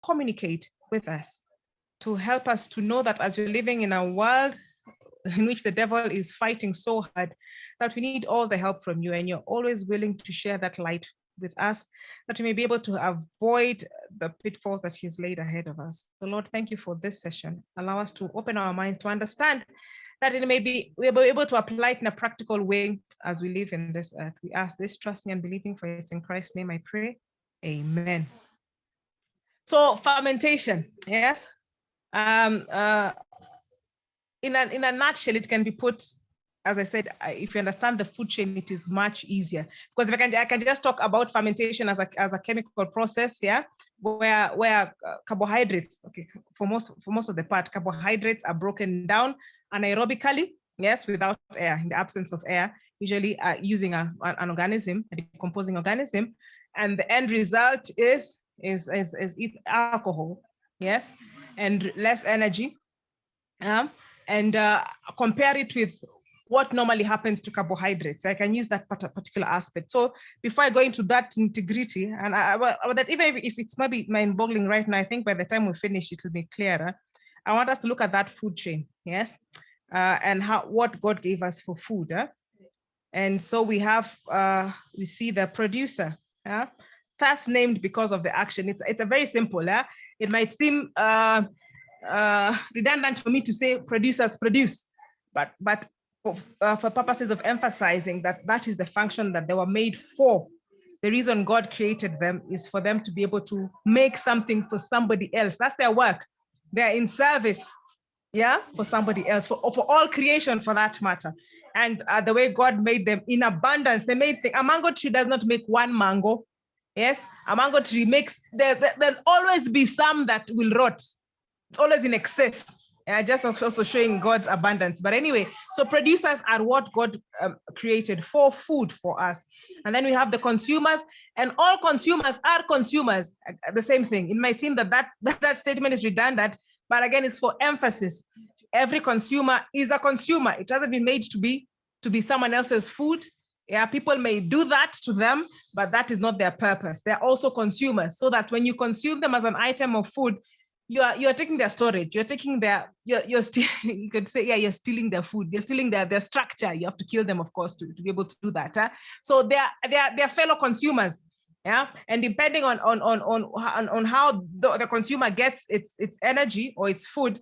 communicate with us, to help us to know that as we're living in a world in which the devil is fighting so hard, that we need all the help from you, and you're always willing to share that light with us, that we may be able to avoid the pitfalls that he's laid ahead of us. So Lord, thank you for this session. Allow us to open our minds to understand that it may be, we'll be able to apply it in a practical way as we live in this earth. We ask this, trusting and believing, for it in Christ's name I pray. Amen. So fermentation, yes. In a nutshell, it can be put, as I said, if you understand the food chain, it is much easier. Because if I can just talk about fermentation as a chemical process, yeah, where carbohydrates, okay, for most of the part, carbohydrates are broken down anaerobically, yes, without air, in the absence of air, usually using an organism, a decomposing organism, and the end result is alcohol, yes, and less energy, and compare it with what normally happens to carbohydrates. I can use that particular aspect. So before I go into that integrity, and that even if it's maybe mind-boggling right now, I think by the time we finish, it will be clearer. I want us to look at that food chain, yes, and what God gave us for food. And so we have, we see the producer, thus named because of the action. It's a very simple. It might seem redundant for me to say producers produce, but for purposes of emphasizing that is the function that they were made for. The reason God created them is for them to be able to make something for somebody else. That's their work. They're in service, yeah, for somebody else, for all creation for that matter. And the way God made them in abundance, they made things. A mango tree does not make one mango. Yes, a mango tree makes, there'll always be some that will rot. It's always in excess. Just also showing God's abundance. But anyway, so producers are what God created for food for us. And then we have the consumers, and all consumers are consumers. The same thing. It might seem that statement is redundant, but again, it's for emphasis. Every consumer is a consumer. It hasn't been made to be someone else's food. Yeah, people may do that to them, but that is not their purpose. They're also consumers, so that when you consume them as an item of food, you're taking their storage, you're taking their, you could say, yeah, you're stealing their food, you're stealing their structure. You have to kill them, of course, to be able to do that. So they're fellow consumers. Yeah, and depending on how the consumer gets its energy or its food,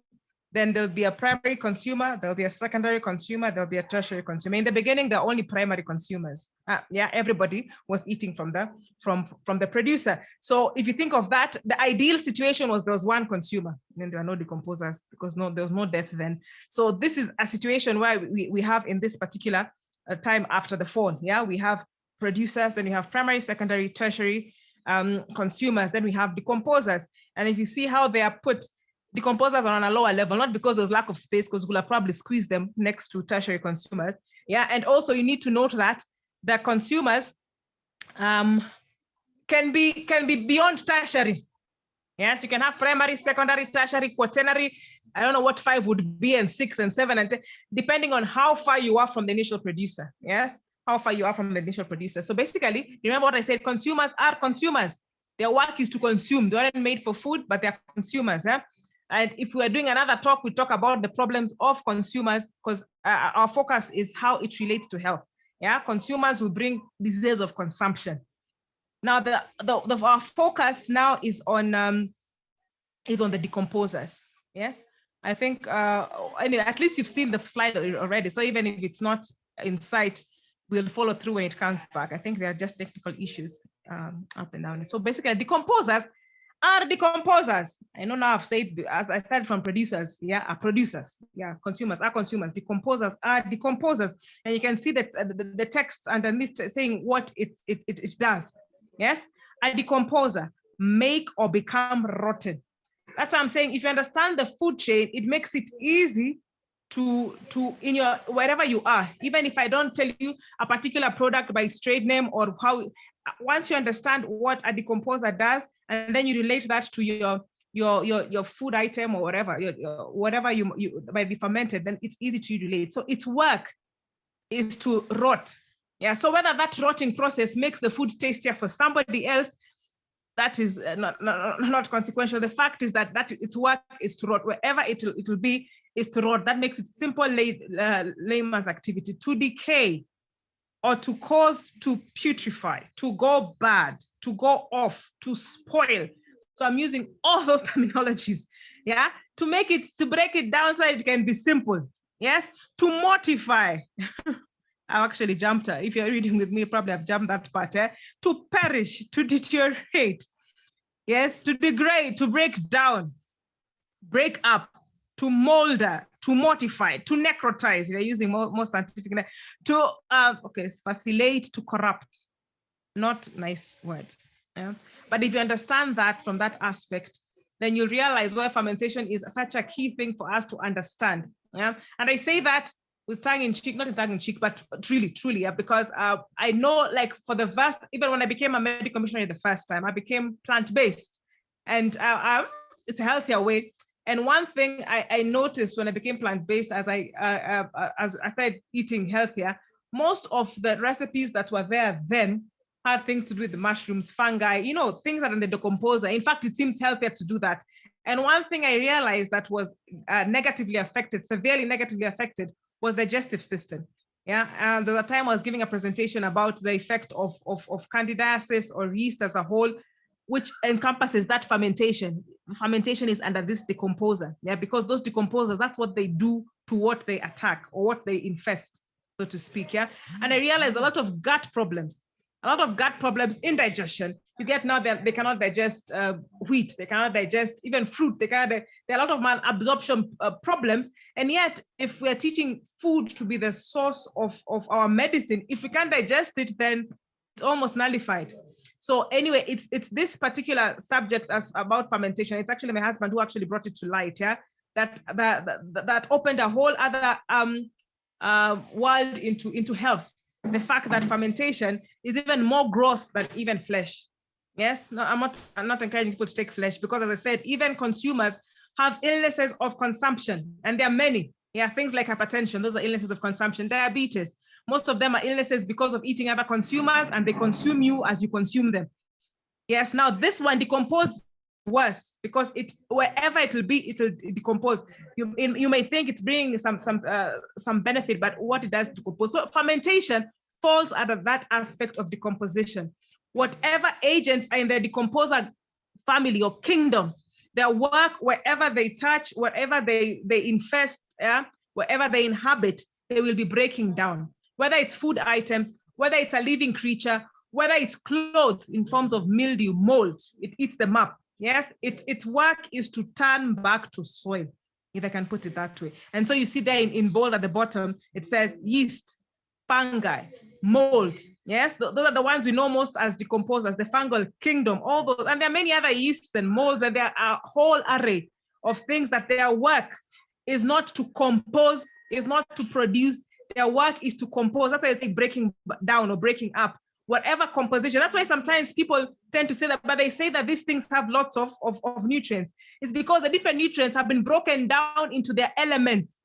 then there'll be a primary consumer, there'll be a secondary consumer, there'll be a tertiary consumer. In the beginning, they're only primary consumers. Yeah, everybody was eating from the producer. So if you think of that, the ideal situation was there was one consumer, and there are no decomposers because there was no death then. So this is a situation where we have in this particular time after the fall. Yeah, we have producers, then we have primary, secondary, tertiary consumers, then we have decomposers. And if you see how they are put, decomposers are on a lower level, not because there's lack of space, because we'll have probably squeezed them next to tertiary consumers. Yeah, and also you need to note that the consumers can be beyond tertiary. Yes, you can have primary, secondary, tertiary, quaternary. I don't know what 5 would be, and 6 and 7 and 10, depending on how far you are from the initial producer. Yes, how far you are from the initial producer. So basically, remember what I said, consumers are consumers. Their work is to consume. They aren't made for food, but they're consumers. And if we are doing another talk, we talk about the problems of consumers, because our focus is how it relates to health. Yeah, consumers will bring diseases of consumption. Now, our focus now is on the decomposers. Yes, I think anyway, at least you've seen the slide already. So even if it's not in sight, we'll follow through when it comes back. I think there are just technical issues up and down. So basically, decomposers are decomposers. I know now I've said, as I said, from producers, yeah, are producers. Yeah, consumers are consumers. Decomposers are decomposers. And you can see that the text underneath saying what it does. Yes, a decomposer, make or become rotten. That's what I'm saying. If you understand the food chain, it makes it easy to in your wherever you are. Even if I don't tell you a particular product by its trade name or how, once you understand what a decomposer does, and then you relate that to your food item or whatever, whatever you might be fermented, then it's easy to relate. So its work is to rot. Yeah. So whether that rotting process makes the food tastier for somebody else, that is not consequential. The fact is that its work is to rot. Wherever it will be is to rot. That makes it simple layman's activity. To decay or to cause to putrefy, to go bad, to go off, to spoil. So I'm using all those terminologies, yeah, to break it down so it can be simple. Yes, to mortify. I've actually jumped. If you're reading with me, probably I've jumped that part. To perish, to deteriorate. Yes, to degrade, to break down, break up, to molder, to mortify, to necrotize. You're using more scientific. To facilitate, to corrupt. Not nice words. Yeah? But if you understand that from that aspect, then you'll realize why fermentation is such a key thing for us to understand. Yeah, and I say that with tongue in cheek, not in tongue in cheek, but truly, because I know, like, for the first, even when I became a medical missionary the first time, I became plant-based, and it's a healthier way. And one thing I noticed when I became plant-based, as I started eating healthier, most of the recipes that were there then had things to do with the mushrooms, fungi, things that are in the decomposer. In fact, it seems healthier to do that. And one thing I realized that was severely negatively affected, was digestive system. Yeah, and there was a time I was giving a presentation about the effect of candidiasis or yeast as a whole, which encompasses that fermentation. Fermentation is under this decomposer, yeah, because those decomposers, that's what they do to what they attack or what they infest, so to speak, yeah. And I realized a lot of gut problems, indigestion. You get now that they cannot digest wheat, they cannot digest even fruit, there are a lot of malabsorption problems. And yet, if we're teaching food to be the source of our medicine, if we can't digest it, then it's almost nullified. So anyway, it's this particular subject about fermentation. It's actually my husband who actually brought it to light, yeah, that opened a whole other world into health. The fact that fermentation is even more gross than even flesh. Yes, no, I'm not encouraging people to take flesh, because, as I said, even consumers have illnesses of consumption, and there are many. Yeah, things like hypertension, those are illnesses of consumption. Diabetes, most of them are illnesses because of eating other consumers, and they consume you as you consume them. Yes, now this one decomposes worse, because wherever it will be, it will decompose. You may think it's bringing some benefit, but what it does decompose. So fermentation falls under that aspect of decomposition. Whatever agents are in the decomposer family or kingdom, their work, wherever they touch, whatever they infest, yeah, wherever they inhabit, they will be breaking down. Whether it's food items, whether it's a living creature, whether it's clothes in forms of mildew, mold, it eats them up. Yes, its work is to turn back to soil, if I can put it that way. And so you see there in bold at the bottom, it says yeast, fungi, mold. Yes, those are the ones we know most as decomposers, the fungal kingdom, all those. And there are many other yeasts and molds, and there are a whole array of things that their work is not to compose, is not to produce. Their work is to compose. That's why I say breaking down or breaking up. Whatever composition. That's why sometimes people tend to say that, but they say that these things have lots of nutrients. It's because the different nutrients have been broken down into their elements.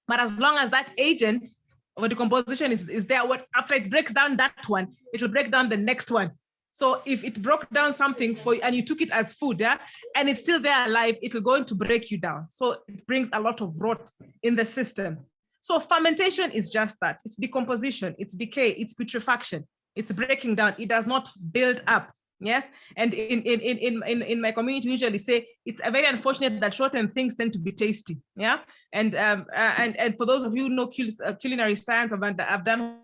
But as long as that agent or decomposition is there, after it breaks down that one, it will break down the next one. So if it broke down something for you and you took it as food, yeah, and it's still there alive, it will going to break you down. So it brings a lot of rot in the system. So fermentation is just that. It's decomposition, it's decay, it's putrefaction. It's breaking down. It does not build up. Yes. And in my community, we usually say it's very unfortunate that shortened things tend to be tasty. Yeah. And for those of you who know culinary science, I've done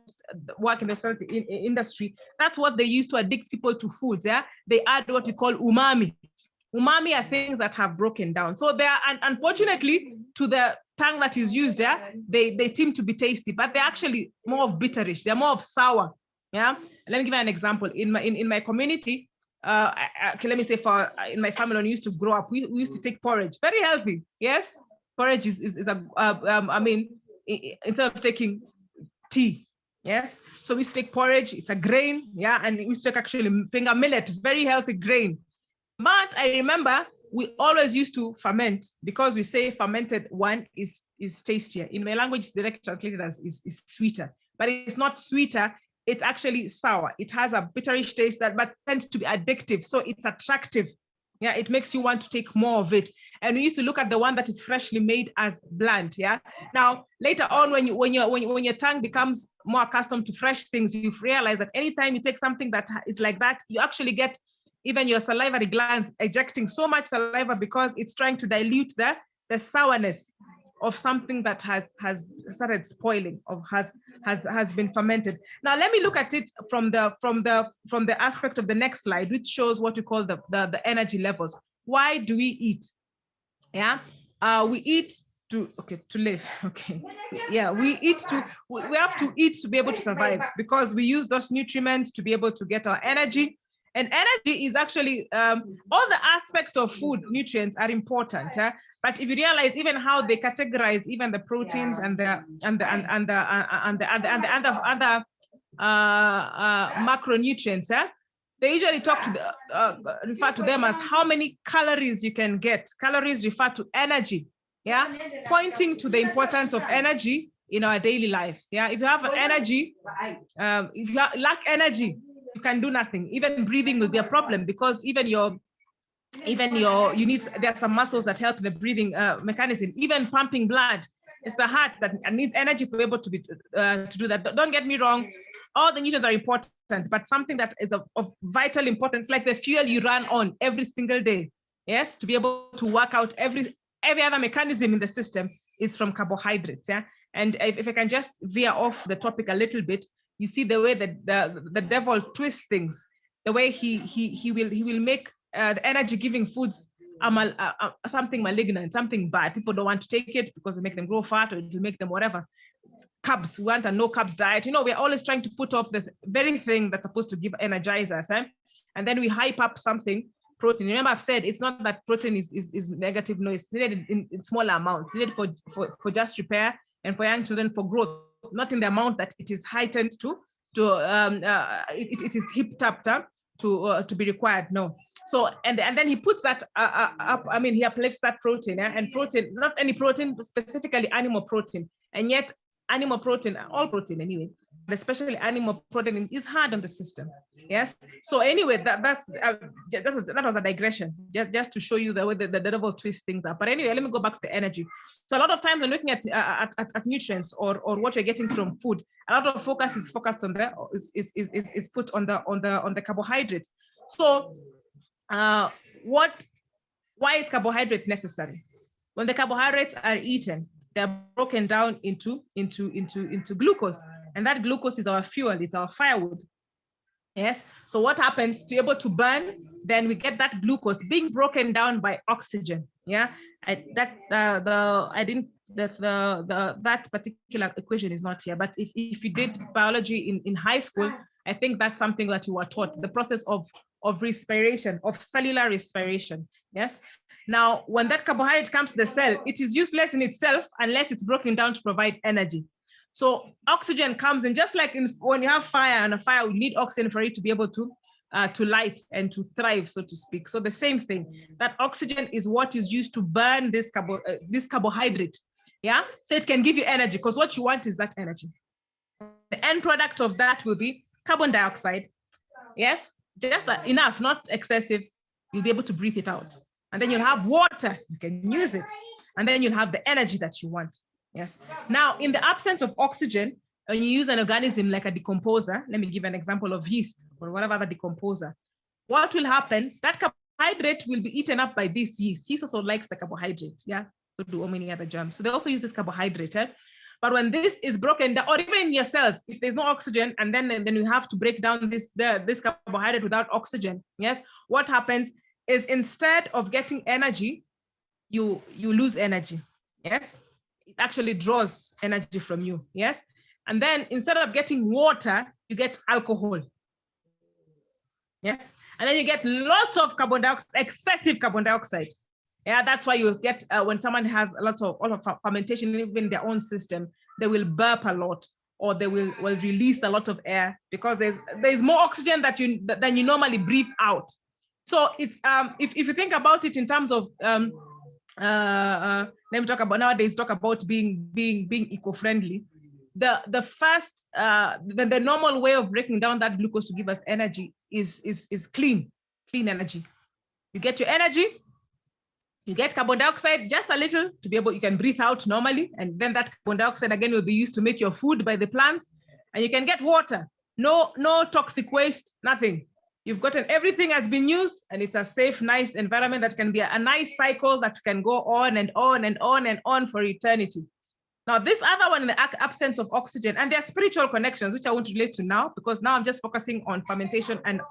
work in the industry. That's what they use to addict people to foods. Yeah. They add what you call umami. Umami are things that have broken down. So they are, unfortunately, to the tongue that is used, yeah, they seem to be tasty, but they're actually more of bitterish. They're more of sour. Yeah, let me give you an example. In my community, let me say in my family when we used to grow up, we used to take porridge, very healthy. Yes, porridge is I mean, instead of taking tea. Yes, so we used to take porridge. It's a grain, yeah, and we used to take actually finger millet, very healthy grain. But I remember we always used to ferment, because we say fermented one is tastier. In my language, it's directly translated as is sweeter, but it's not sweeter. it's actually sour. It has a bitterish taste but tends to be addictive. So it's attractive. Yeah, it makes you want to take more of it. And we used to look at the one that is freshly made as bland. Yeah. Now later on, when your tongue becomes more accustomed to fresh things, you realize that anytime you take something that is like that, you actually get even your salivary glands ejecting so much saliva because it's trying to dilute the sourness of something that has started spoiling or has been fermented. Now let me look at it from the aspect of the next slide, which shows what we call the energy levels. Why do we eat? Yeah, we eat to live. Okay, yeah, we have to eat to be able to survive, because we use those nutrients to be able to get our energy. And energy is actually all the aspects of food. Nutrients are important, but if you realize even how they categorize even the proteins and the other macronutrients, they usually talk to refer to them as how many calories you can get. Calories refer to energy, yeah, pointing to the importance of energy in our daily lives. Yeah, if you have energy, if you lack energy, you can do nothing. Even breathing will be a problem, because even you need, there are some muscles that help the breathing mechanism. Even pumping blood, it's the heart that needs energy to be able to do that. Don't get me wrong, all the nutrients are important, but something that is of vital importance, like the fuel you run on every single day, yes, to be able to work out every other mechanism in the system, is from carbohydrates. Yeah, and if I can just veer off the topic a little bit, you see the way that the devil twists things, the way he will make the energy giving foods something malignant, something bad. People don't want to take it because it make them grow fat, or it will make them whatever. Carbs, we want a no carbs diet. You know, we're always trying to put off the very thing that's supposed to energize us, and then we hype up something. Protein. Remember, I've said it's not that protein is negative. No, it's needed in smaller amounts. It's needed for just repair and for young children for growth, not in the amount that it is heightened it is hipped up to be required. No. So and then he puts that up. I mean, he uplifts that protein, and protein, not any protein, but specifically animal protein, and yet animal protein, all protein anyway, but especially animal protein, is hard on the system. Yes. So anyway, that was a digression, just to show you the way the devil twists things up. But anyway, let me go back to the energy. So a lot of times when looking at nutrients or what you're getting from food, a lot of focus is focused on is put on the carbohydrates. So why is carbohydrate necessary? When the carbohydrates are eaten, they're broken down into glucose, and that glucose is our fuel, it's our firewood. Yes. So what happens to be able to burn? Then we get that glucose being broken down by oxygen. Yeah. That particular equation is not here, but if you did biology in high school, I think that's something that you were taught, the process of respiration, of cellular respiration. Yes. Now, when that carbohydrate comes to the cell, it is useless in itself unless it's broken down to provide energy. So oxygen comes in, just like when you have fire, and a fire will need oxygen for it to be able to light and to thrive, so to speak. So the same thing, that oxygen is what is used to burn this carbohydrate. Yeah, so it can give you energy, because what you want is that energy. The end product of that will be carbon dioxide. Yes, just enough, not excessive. You'll be able to breathe it out. And then you'll have water, you can use it. And then you'll have the energy that you want. Yes. Now, in the absence of oxygen, when you use an organism like a decomposer, let me give an example of yeast or whatever other decomposer, what will happen? That carbohydrate will be eaten up by this yeast. Yeast also likes the carbohydrate. Yeah. So do many other germs. So they also use this carbohydrate. But when this is broken down, or even in your cells, if there's no oxygen, and then you have to break down this carbohydrate without oxygen, yes, what happens is, instead of getting energy, you lose energy. Yes, it actually draws energy from you. Yes, and then instead of getting water, you get alcohol. Yes, and then you get lots of carbon dioxide, excessive carbon dioxide. Yeah, that's why you get when someone has a lot of fermentation in their own system, they will burp a lot, or they will release a lot of air, because there's more oxygen than you normally breathe out. So it's if you think about it in terms of let me talk about nowadays, talk about being eco-friendly. the first, the normal way of breaking down that glucose to give us energy is clean energy. You get your energy, you get carbon dioxide, just a little to be able, you can breathe out normally. And then that carbon dioxide again will be used to make your food by the plants. And you can get water, no toxic waste, nothing. You've gotten everything has been used, and it's a safe, nice environment that can be a nice cycle that can go on and on and on and on for eternity. Now, this other one, in the absence of oxygen, and there are spiritual connections, which I won't relate to now, because now I'm just focusing on fermentation and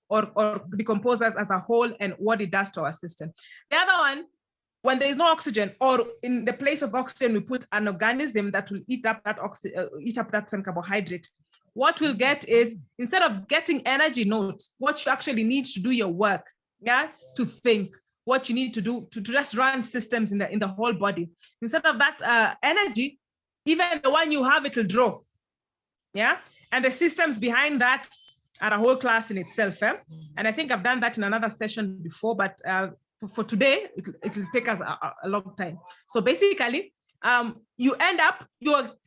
or decomposers as a whole and what it does to our system. The other one, when there is no oxygen, or in the place of oxygen, we put an organism that will eat up that same carbohydrate. What we'll get is, instead of getting energy, what you actually need to do your work, to think, what you need to do to just run systems in the whole body. Instead of that energy, even the one you have, it will draw. And the systems behind that are a whole class in itself. And I think I've done that in another session before, but for today, it will take us a long time. So basically, you're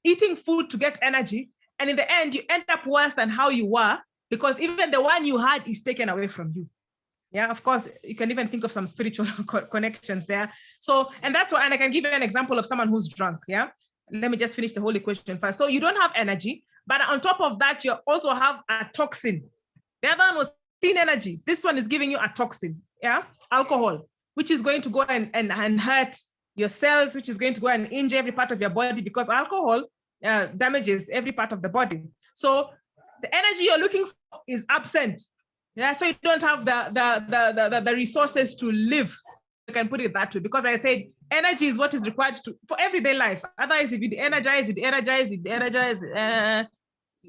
eating food to get energy, and in the end, you end up worse than how you were, because even the one you had is taken away from you. Of course, you can even think of some spiritual connections there. So, and that's why, and I can give you an example of someone who's drunk. Let me just finish the whole equation first. So you don't have energy, but on top of that, you also have a toxin. The other one was clean energy. This one is giving you a toxin, alcohol, which is going to go and hurt your cells, which is going to go and injure every part of your body, because alcohol damages every part of the body. So the energy you're looking for is absent. So you don't have the resources to live. You can put it that way, because I said energy is what is required for everyday life. Otherwise, if you de-energize,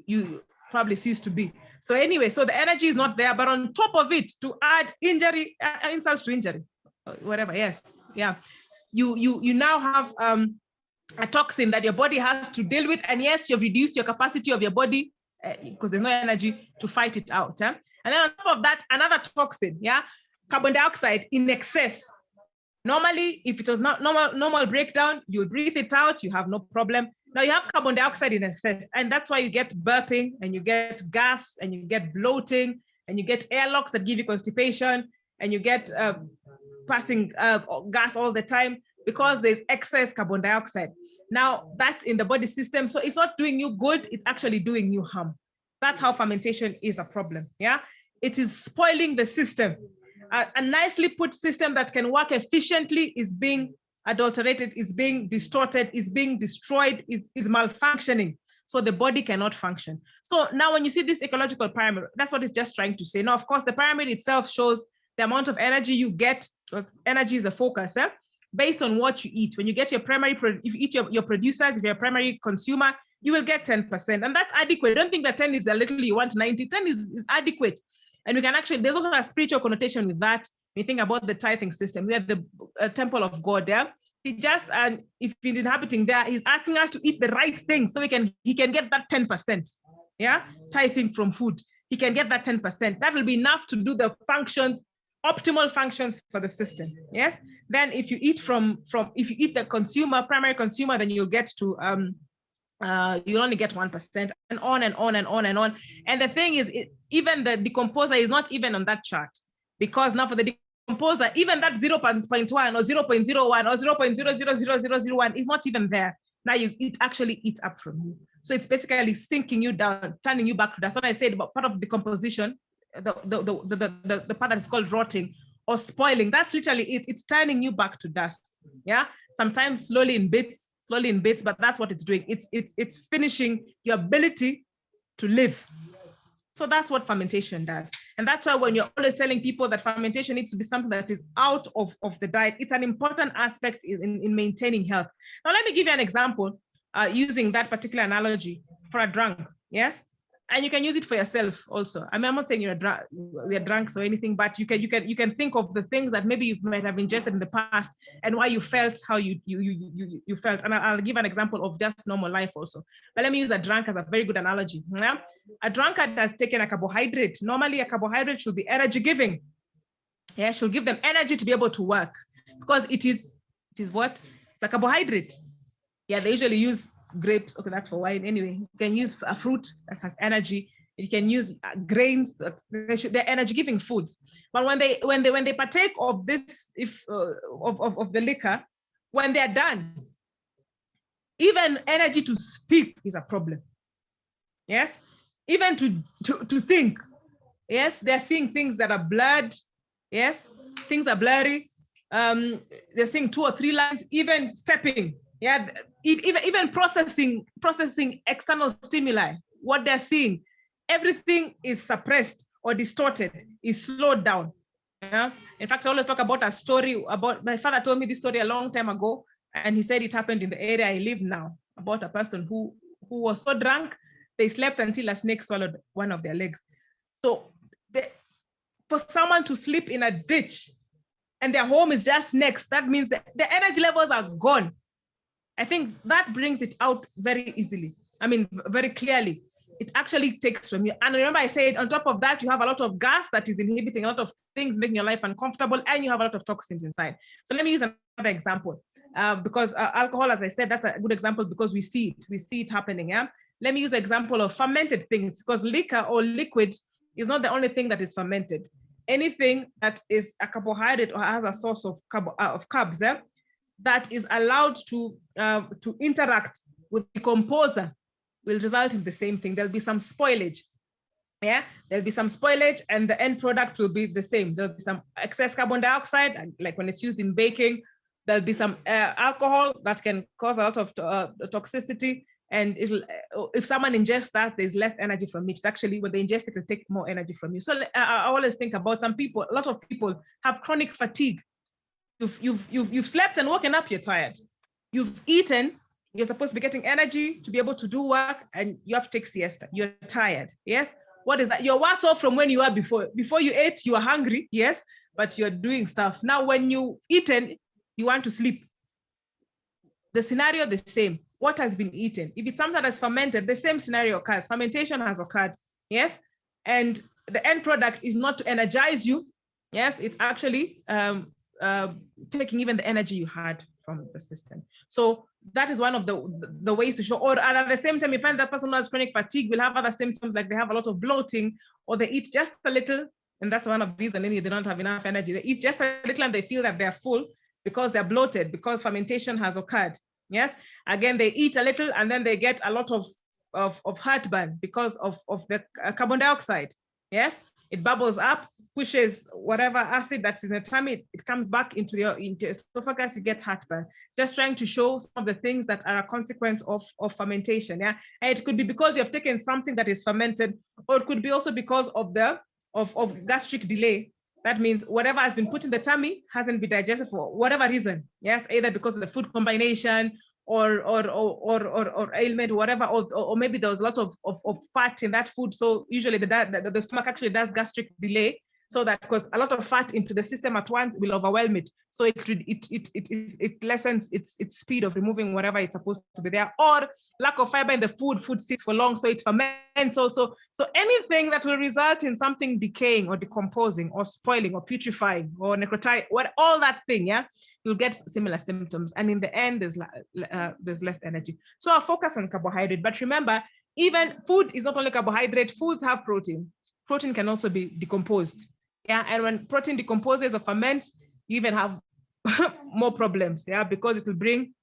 you probably cease to be. So anyway, so the energy is not there, but on top of it, to add injury, insults to injury, whatever. You now have a toxin that your body has to deal with, and yes, you've reduced your capacity of your body because there's no energy to fight it out. And then on top of that, another toxin, carbon dioxide in excess. Normally, if it was not normal breakdown, you breathe it out, you have no problem. Now you have carbon dioxide in excess, and that's why you get burping, and you get gas, and you get bloating, and you get airlocks that give you constipation, and you get passing gas all the time, because there's excess carbon dioxide. Now that's in the body system, so it's not doing you good, it's actually doing you harm. That's how fermentation is a problem. It is spoiling the system. A nicely put system that can work efficiently is being adulterated, is being distorted, is being destroyed, is malfunctioning. So the body cannot function. So now when you see this ecological pyramid, that's what it's just trying to say. Now, of course, the pyramid itself shows the amount of energy you get, because energy is a focus, based on what you eat. When you get your primary, if you eat your producers, if you're a primary consumer, you will get 10%. And that's adequate. Don't think that 10 is a little, you want 90. 10 is adequate. And we can actually, there's also a spiritual connotation with that. When you think about the tithing system, we have the temple of God there. He just, and if he's inhabiting there, he's asking us to eat the right thing so he can get that 10%. Tithing from food. He can get that 10%. That will be enough to do the functions, optimal functions for the system. Yes. Then if you eat if you eat the consumer, primary consumer, then you'll get to you'll only get 1%, and on and on and on and on. And the thing is, even the decomposer is not even on that chart, because now for the decomposer, even that 0.1 or 0.01 or 0.000001 is not even there. Now it actually eats up from you. So it's basically sinking you down, turning you back to dust. What I said about part of decomposition, the part that is called rotting or spoiling, that's literally it. It's turning you back to dust. Sometimes slowly in bits, but that's what it's doing. It's finishing your ability to live. So that's what fermentation does. And that's why when you're always telling people that fermentation needs to be something that is out of the diet, it's an important aspect in maintaining health. Now, let me give you an example using that particular analogy for a drunk. Yes. And you can use it for yourself also. I mean, I'm not saying we're drunks or anything, but you can think of the things that maybe you might have ingested in the past and why you felt how you felt. And I'll give an example of just normal life also. But let me use a drunk as a very good analogy. A drunkard has taken a carbohydrate. Normally, a carbohydrate should be energy giving. Should give them energy to be able to work, because it is what? It's a carbohydrate. They usually use grapes. Okay, that's for wine. Anyway, you can use a fruit that has energy. You can use grains that they're energy-giving foods. But when they partake of this, of the liquor, when they're done, even energy to speak is a problem. Yes, even to think. Yes, they're seeing things that are blurred. Yes, things are blurry. They're seeing 2 or 3 lines. Even stepping. Yeah, even processing external stimuli. What they're seeing, everything is suppressed or distorted, is slowed down. Yeah. In fact, I always talk about a story about, my father told me this story a long time ago, and he said it happened in the area I live now, about a person who was so drunk, they slept until a snake swallowed one of their legs. So for someone to sleep in a ditch and their home is just next, that means that the energy levels are gone. I think that brings it out very easily. I mean, very clearly. It actually takes from you. And remember, I said on top of that, you have a lot of gas that is inhibiting a lot of things, making your life uncomfortable, and you have a lot of toxins inside. So let me use another example, because alcohol, as I said, that's a good example because we see it happening. Yeah. Let me use an example of fermented things, because liquor or liquid is not the only thing that is fermented. Anything that is a carbohydrate or has a source of carbs, that is allowed to interact with the decomposer will result in the same thing. There'll be some spoilage. Yeah, there'll be some spoilage, and the end product will be the same. There'll be some excess carbon dioxide, like when it's used in baking. There'll be some alcohol that can cause a lot of toxicity. And if someone ingests that, there's less energy from it. Actually, when they ingest it, it'll take more energy from you. So I always think about some people. A lot of people have chronic fatigue. You've slept and woken up, you're tired. You've eaten, you're supposed to be getting energy to be able to do work, and you have to take siesta. You're tired. Yes. What is that? You're worse off from when you were before. Before you ate, you were hungry. Yes, but you're doing stuff. Now, when you've eaten, you want to sleep. The scenario the same. What has been eaten? If it's something that's fermented, the same scenario occurs. Fermentation has occurred. Yes. And the end product is not to energize you. Yes, it's actually taking even the energy you had from the system. So that is one of the ways to show. Or at the same time, you find that person who has chronic fatigue will have other symptoms, like they have a lot of bloating, or they eat just a little, and that's one of the reasons they don't have enough energy. They eat just a little and they feel that they're full because they're bloated, because fermentation has occurred. Yes, again, they eat a little and then they get a lot of heartburn because of the carbon dioxide. Yes, it bubbles up, pushes whatever acid that's in the tummy, it comes back into your esophagus, you get heartburn. Just trying to show some of the things that are a consequence of fermentation. Yeah, and it could be because you have taken something that is fermented, or it could be also because of the gastric delay. That means whatever has been put in the tummy hasn't been digested for whatever reason. Yes, either because of the food combination or ailment, whatever, or maybe there was a lot of fat in that food. So usually the stomach actually does gastric delay, so that because a lot of fat into the system at once will overwhelm it. So it lessens its speed of removing whatever it's supposed to be there, or lack of fiber in the food sits for long, so it ferments also. So anything that will result in something decaying or decomposing or spoiling or putrefying or necrotizing, all that thing, yeah, you'll get similar symptoms. And in the end, there's less energy. So I'll focus on carbohydrate. But remember, even food is not only carbohydrate, foods have protein. Protein can also be decomposed. Yeah, and when protein decomposes or ferments, you even have more problems, yeah, because it will bring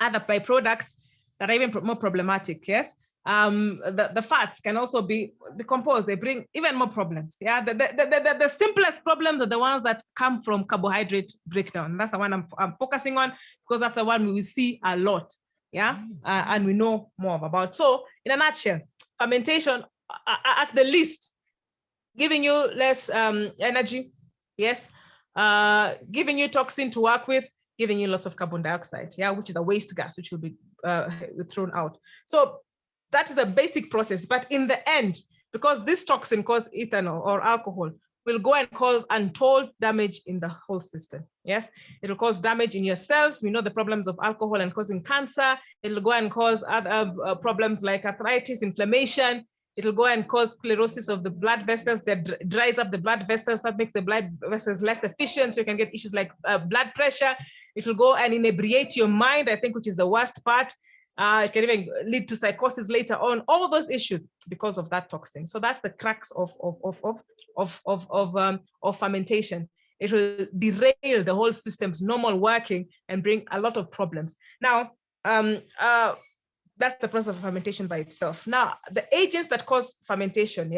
other byproducts that are even more problematic. Yes, the fats can also be decomposed. They bring even more problems. Yeah, the simplest problems are the ones that come from carbohydrate breakdown. That's the one I'm focusing on, because that's the one we see a lot. Yeah, and we know more about. So in a nutshell, fermentation, at the least, giving you less energy, yes, giving you toxin to work with, giving you lots of carbon dioxide, yeah, which is a waste gas, which will be thrown out. So that's the basic process. But in the end, because this toxin called ethanol or alcohol will go and cause untold damage in the whole system. Yes, it'll cause damage in your cells. We know the problems of alcohol and causing cancer. It'll go and cause other problems like arthritis, inflammation. It'll go and cause sclerosis of the blood vessels that dries up the blood vessels. That makes the blood vessels less efficient. So you can get issues like blood pressure. It will go and inebriate your mind, I think, which is the worst part. It can even lead to psychosis later on. All those issues because of that toxin. So that's the crux of fermentation. It will derail the whole system's normal working and bring a lot of problems. Now, that's the process of fermentation by itself. Now, the agents that cause fermentation,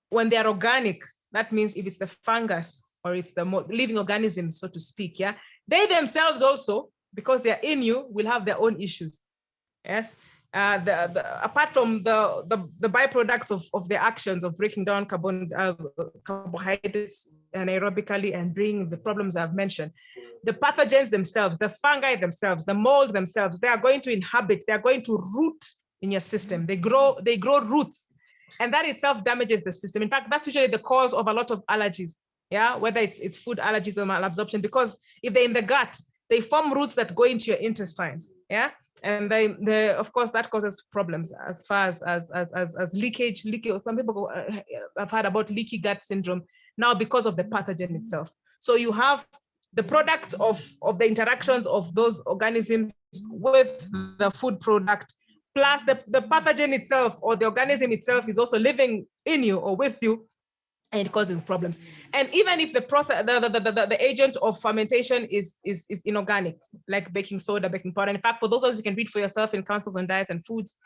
when they are organic, that means if it's the fungus or it's the living organisms, so to speak, they themselves also, because they're in you, will have their own issues. Yes. Apart from the byproducts of the actions of breaking down carbohydrates anaerobically and bringing the problems I've mentioned, the pathogens themselves, the fungi themselves, the mold themselves, they are going to inhabit, they are going to root in your system. They grow roots, and that itself damages the system. In fact, that's usually the cause of a lot of allergies, whether it's food allergies or malabsorption, because if they're in the gut, they form roots that go into your intestines, and they of course that causes problems as far as leakage. Some people have heard about leaky gut syndrome now because of the pathogen itself. So you have the products of the interactions of those organisms with the food product, plus the pathogen itself or the organism itself is also living in you or with you, and it causes problems. And even if the process, the agent of fermentation is inorganic, like baking soda, baking powder. In fact, for those of us, you can read for yourself in Councils on Diets and Foods,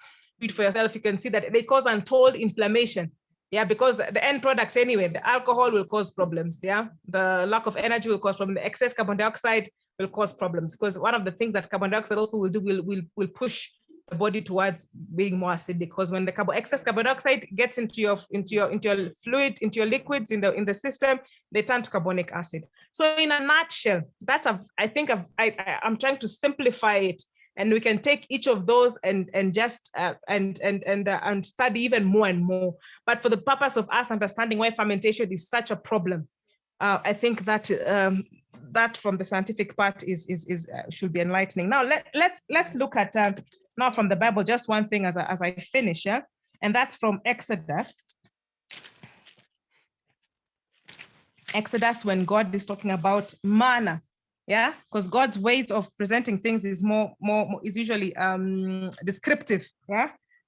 read for yourself, you can see that they cause untold inflammation. Because the end products anyway, the alcohol will cause problems. The lack of energy will cause problems. The excess carbon dioxide will cause problems, because one of the things that carbon dioxide also will do will push the body towards being more acidic, because when the excess carbon dioxide gets into your fluid, into your liquids in the system, they turn to carbonic acid. So in a nutshell, that's I'm trying to simplify it, and we can take each of those and just and study even more and more. But for the purpose of us understanding why fermentation is such a problem, I think that that from the scientific part is should be enlightening. Now let's look at now from the Bible, just one thing as I finish, and that's from Exodus. Exodus, when God is talking about manna, because God's ways of presenting things is is usually descriptive,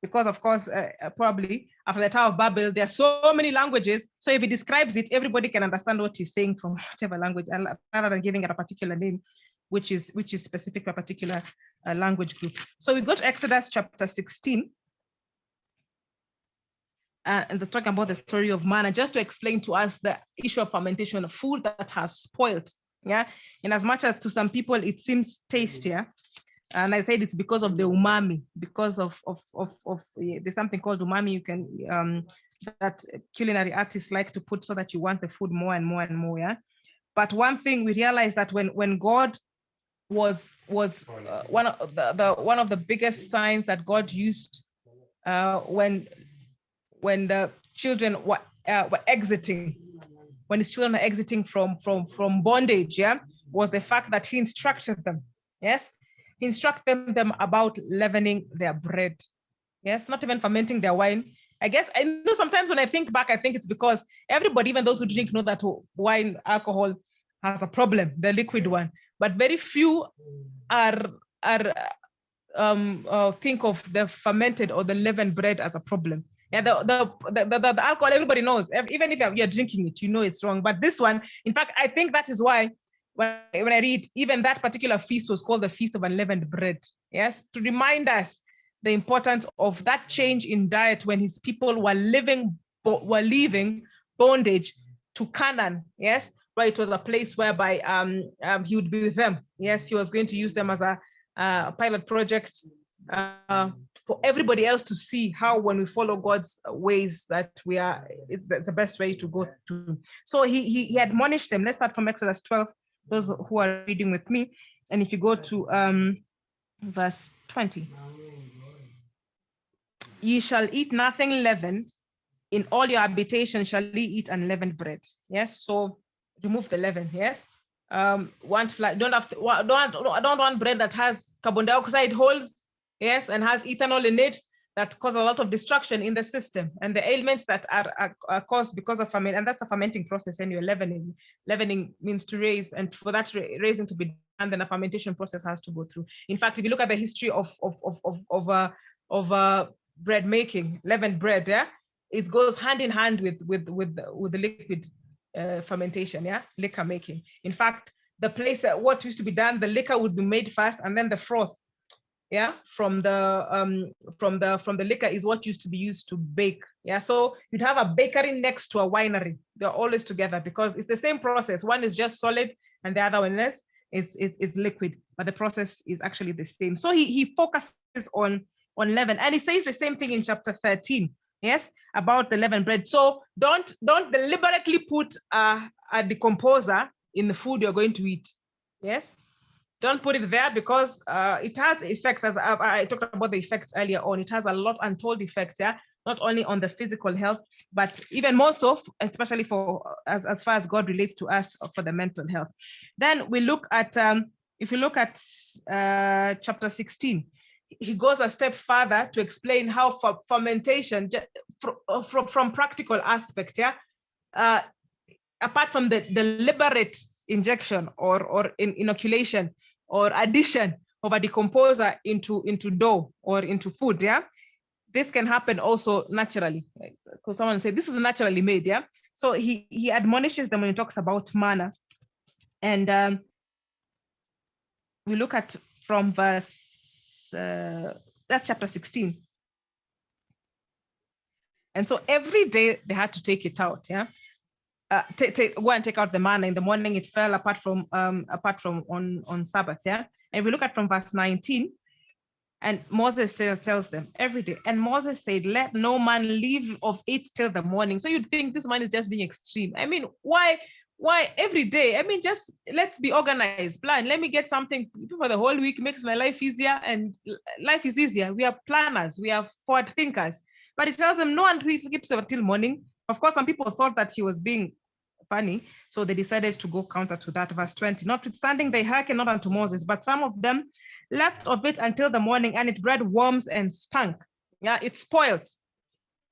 because of course probably after the Tower of Babel there are so many languages, so if he describes it, everybody can understand what he's saying from whatever language, and rather than giving it a particular name which is specific to a particular language group. So we go to Exodus chapter 16, and they're talking about the story of manna, just to explain to us the issue of fermentation of food that has spoiled. In as much as to some people it seems tastier, and I said it's because of the umami, because of there's something called umami you can that culinary artists like to put so that you want the food more and more and more. But one thing we realized that when God was one of the biggest signs that God used when the children were exiting, when his children were exiting from bondage, was the fact that he instructed them. Yes, he instructed them about leavening their bread. Yes, not even fermenting their wine. I guess I know sometimes when I think back, I think it's because everybody, even those who drink, know that wine, alcohol has a problem, the liquid one. But very few think of the fermented or the leavened bread as a problem. The alcohol, everybody knows. Even if you're drinking it, you know it's wrong. But this one, in fact, I think that is why when I read, even that particular feast was called the Feast of Unleavened Bread. Yes, to remind us the importance of that change in diet when his people were leaving bondage to Canaan. Yes, where it was a place whereby he would be with them. Yes, he was going to use them as a pilot project for everybody else to see how, when we follow God's ways, that it's the best way to go to. So he admonished them. Let's start from Exodus 12, those who are reading with me. And if you go to verse 20, ye shall eat nothing leavened, in all your habitations shall ye eat unleavened bread. Yes, so remove the leaven. Yes, don't want bread that has carbon dioxide holes. Yes, and has ethanol in it. that cause a lot of destruction in the system, and the ailments that are caused because of ferment, and that's a fermenting process anyway. Leavening means to raise, and for that raising to be done, then a fermentation process has to go through. In fact, if you look at the history of bread making, leavened bread, yeah, it goes hand in hand with the liquid fermentation, yeah, liquor making. In fact, the place that what used to be done, the liquor would be made first, and then the froth, yeah, from the liquor is what used to be used to bake. Yeah, so you'd have a bakery next to a winery. They're always together because it's the same process. One is just solid and the other one is liquid, but the process is actually the same. So he focuses on leaven, and he says the same thing in chapter 13, yes, about the leavened bread. So don't deliberately put a decomposer in the food you're going to eat. Yes, don't put it there, because it has effects, as I talked about the effects earlier on. It has a lot untold effects, yeah, not only on the physical health, but even more so, especially for as far as God relates to us, for the mental health. Then we look at, if you look at chapter 16, he goes a step further to explain how fermentation, from practical aspect, yeah, apart from the deliberate injection or inoculation or addition of a decomposer into dough or into food, yeah, this can happen also naturally. Because someone said this is naturally made, yeah. So he admonishes them when he talks about manna, and we look at from verse that's chapter 16. And so every day they had to take it out, yeah. Go and take out the manna. In the morning it fell apart from on Sabbath, yeah. And if we look at from verse 19, and Moses tells them every day, and Moses said, let no man leave of it till the morning. So you'd think this man is just being extreme. I mean, why every day? I mean, just let's be organized, plan. Let me get something for the whole week, makes my life easier, and life is easier. We are planners, we are forward thinkers. But it tells them no one keeps it until morning. Of course, some people thought that he was being funny, so they decided to go counter to that. Verse 20, notwithstanding they hearkened not unto Moses, but some of them left of it until the morning, and it bred worms and stunk. Yeah, it's spoiled.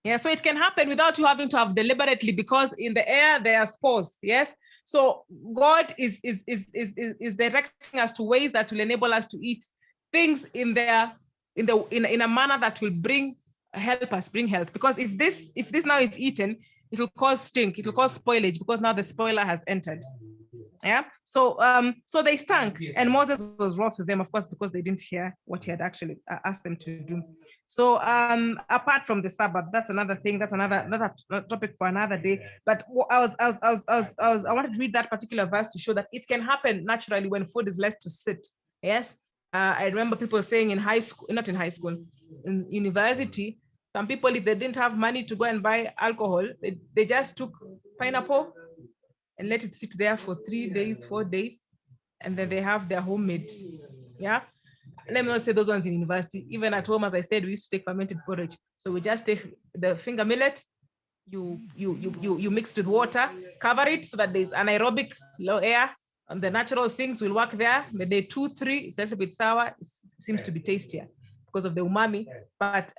Yeah, so it can happen without you having to have deliberately, because in the air there are spores. Yes, so God is directing us to ways that will enable us to eat things in a manner that will bring health. Because if this now is eaten, it will cause stink, it will cause spoilage, because now the spoiler has entered. Yeah, so they stank, and Moses was wroth with them, of course, because they didn't hear what he had actually asked them to do. So apart from the Sabbath, that's another thing, that's another topic for another day. But I wanted to read that particular verse to show that it can happen naturally when food is left to sit. Yes, I remember people saying in high school, not in high school, in university, some people, if they didn't have money to go and buy alcohol, they just took pineapple and let it sit there for 3 days, 4 days, and then they have their homemade. Yeah, let me not say those ones in university. Even at home, as I said, we used to take fermented porridge. So we just take the finger millet, you mix with water, cover it so that there's anaerobic, low air, and the natural things will work there. The day 2, 3, it's a little bit sour. It seems to be tastier because of the umami, but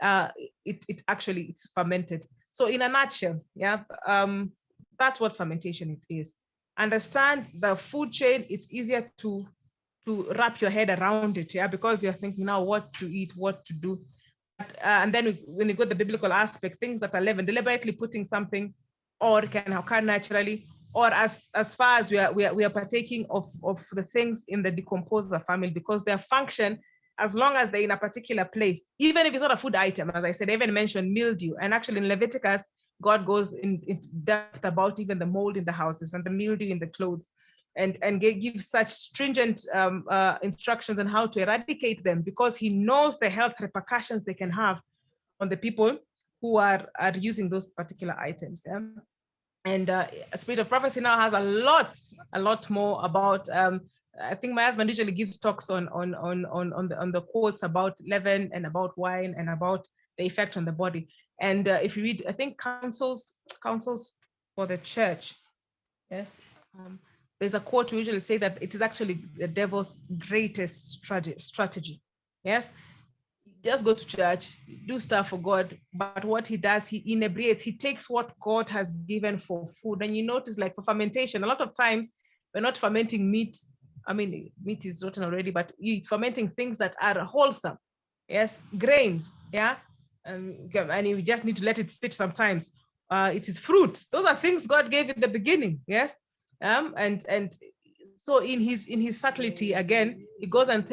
it's fermented. So in a nutshell, yeah, that's what fermentation it is. Understand the food chain. It's easier to wrap your head around it, yeah, because you're thinking now what to eat, what to do. And then when you go to the biblical aspect, things that are leavened, deliberately putting something, or can occur naturally, or as far as we are partaking of the things in the decomposer family, because their function, as long as they're in a particular place, even if it's not a food item, as I said, I even mentioned mildew. And actually in Leviticus, God goes in depth about even the mold in the houses and the mildew in the clothes, and gives such stringent instructions on how to eradicate them, because he knows the health repercussions they can have on the people who are using those particular items. Yeah? And Spirit of Prophecy now has a lot more about. I think my husband usually gives talks on the quotes about leaven and about wine and about the effect on the body. And if you read, I think counsels for the church, yes, there's a quote we usually say that it is actually the devil's greatest strategy. Yes, just go to church, do stuff for God. But what he does, he inebriates. He takes what God has given for food. And you notice, like for fermentation, a lot of times we're not fermenting meat. I mean, meat is rotten already, but it's fermenting things that are wholesome. Yes, grains. Yeah, and you just need to let it sit sometimes. It is fruits. Those are things God gave in the beginning. Yes, and so in his subtlety again, he goes and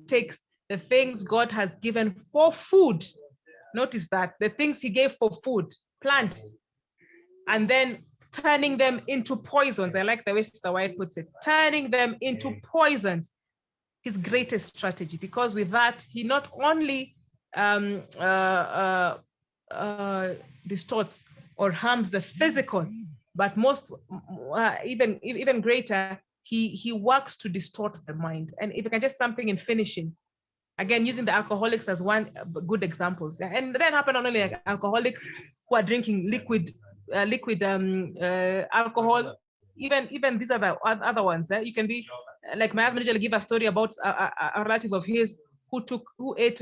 takes the things God has given for food. Notice that the things he gave for food, plants, and then turning them into poisons. I like the way Sister White puts it, turning them into poisons, his greatest strategy, because with that, he not only distorts or harms the physical, but even greater, he works to distort the mind. And if I can just something in finishing, again, using the alcoholics as one good examples. And that happen not only like alcoholics who are drinking liquid alcohol, even these are the other ones. You can be like my husband usually give a story about a relative of his who ate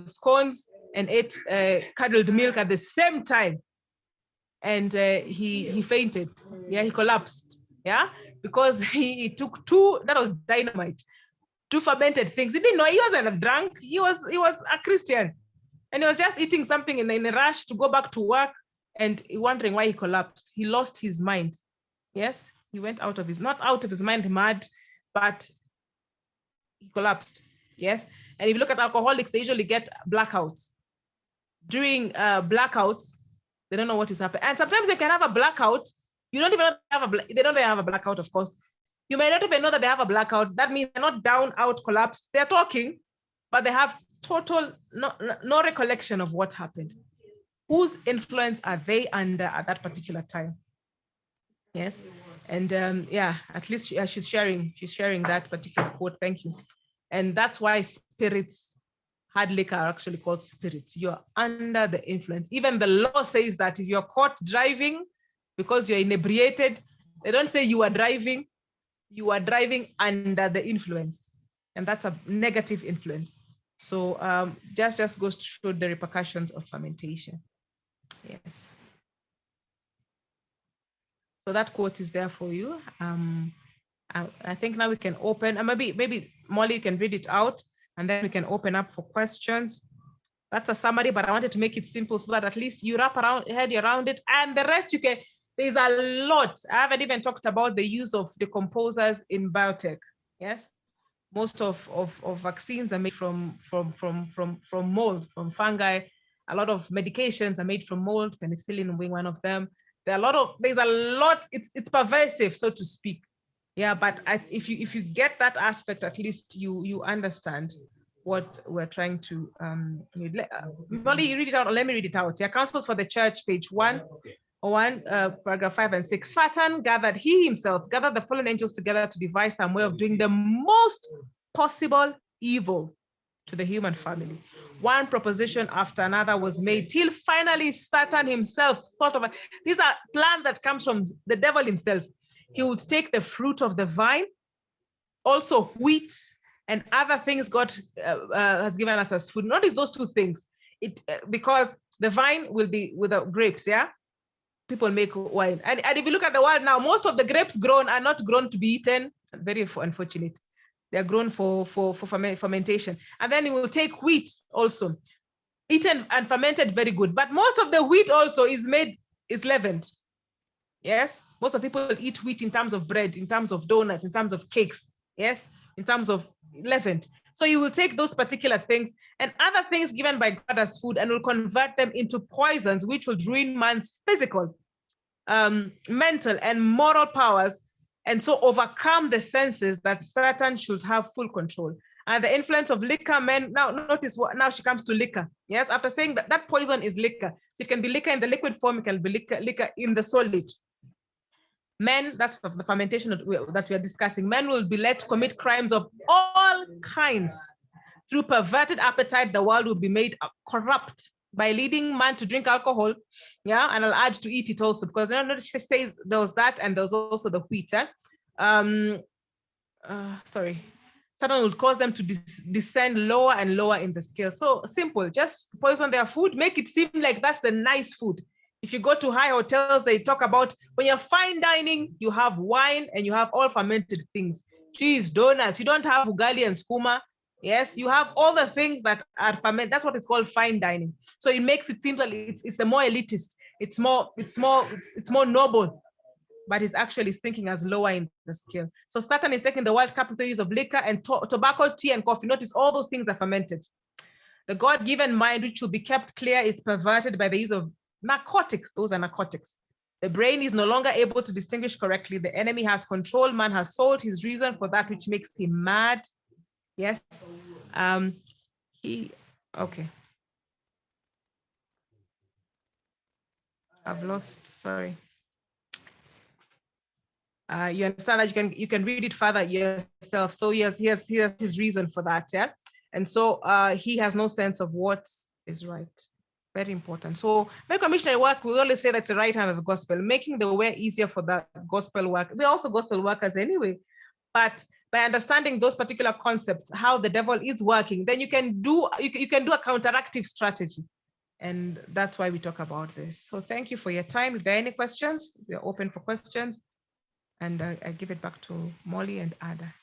scones and ate curdled milk at the same time, and he fainted. Yeah, he collapsed. Yeah, because he took that was dynamite, two fermented things. He didn't know, he wasn't drunk. He was a Christian, and he was just eating something in a rush to go back to work, and wondering why he collapsed. He lost his mind. Yes, he went not out of his mind mad, but he collapsed. Yes, and if you look at alcoholics, they usually get blackouts. During blackouts, they don't know what is happening, and sometimes they can have a blackout. You don't even have they don't have a blackout, of course. You may not even know that they have a blackout. That means they're not down, out, collapsed. They're talking, but they have total no recollection of what happened. Whose influence are they under at that particular time? Yes, and yeah, at least she's sharing that particular quote. Thank you. And that's why spirits, hard liquor, are actually called spirits. You're under the influence. Even the law says that if you're caught driving because you're inebriated, they don't say you are driving. You are driving under the influence, and that's a negative influence. So just goes to show the repercussions of fermentation. Yes. So that quote is there for you. I think now we can open, and maybe Molly can read it out, and then we can open up for questions. That's a summary, but I wanted to make it simple so that at least you wrap head around it, and the rest you can. There's a lot. I haven't even talked about the use of decomposers in biotech. Yes, most of vaccines are made from mold, from fungi. A lot of medications are made from mold, penicillin being one of them. There's a lot. It's pervasive, so to speak. Yeah, but if you get that aspect, at least you understand what we're trying to. Molly, you read it out, or let me read it out. Yeah, Counsels for the Church, page 1. Okay. Paragraph 5 and 6. Satan himself gathered the fallen angels together to devise some way of doing the most possible evil to the human family. One proposition after another was made till finally Satan himself thought of it. These are plans that comes from the devil himself. He would take the fruit of the vine, also wheat and other things God has given us as food. Notice those two things. Because the vine will be with the grapes, yeah? People make wine. And if you look at the world now, most of the grapes grown are not grown to be eaten. Very unfortunate. They're grown for fermentation. And then you will take wheat also. Eaten and fermented, very good. But most of the wheat also is leavened. Yes? Most of people eat wheat in terms of bread, in terms of donuts, in terms of cakes. Yes? In terms of leavened. So you will take those particular things and other things given by God as food and will convert them into poisons, which will ruin man's physical, mental, and moral powers, and so overcome the senses that Satan should have full control. And the influence of liquor, men, now notice what, now she comes to liquor. Yes, after saying that poison is liquor. So it can be liquor in the liquid form, it can be liquor in the solid. Men, that's the fermentation that we are discussing. Men will be led to commit crimes of all kinds. Through perverted appetite, the world will be made corrupt by leading man to drink alcohol. Yeah, and I'll add to eat it also, because she says there was that and there was also the wheat. Sorry. Satan will cause them to descend lower and lower in the scale. So simple, just poison their food, make it seem like that's the nice food. If you go to high hotels, they talk about when you're fine dining, you have wine and you have all fermented things. Cheese, donuts, you don't have ugali and skuma. Yes, you have all the things that are fermented. That's what it's called fine dining. So it makes it seem like it's a more elitist. It's more noble, but he's actually thinking as lower in the scale. So Satan is taking the world capital use of liquor and tobacco, tea, and coffee. Notice all those things are fermented. The God-given mind, which should be kept clear, is perverted by the use of narcotics. Those are narcotics. The brain is no longer able to distinguish correctly. The enemy has control. Man has sold his reason for that which makes him mad. Yes. Okay. I've lost, sorry. You understand that you can read it further yourself. So he has his reason for that, yeah. And so he has no sense of what is right. Very important. So make missionary work, we always say that's the right hand of the gospel, making the way easier for that gospel work. We're also gospel workers anyway, but by understanding those particular concepts, how the devil is working, then you can do a counteractive strategy. And that's why we talk about this. So thank you for your time. If there are any questions, we are open for questions. And I give it back to Molly and Ada.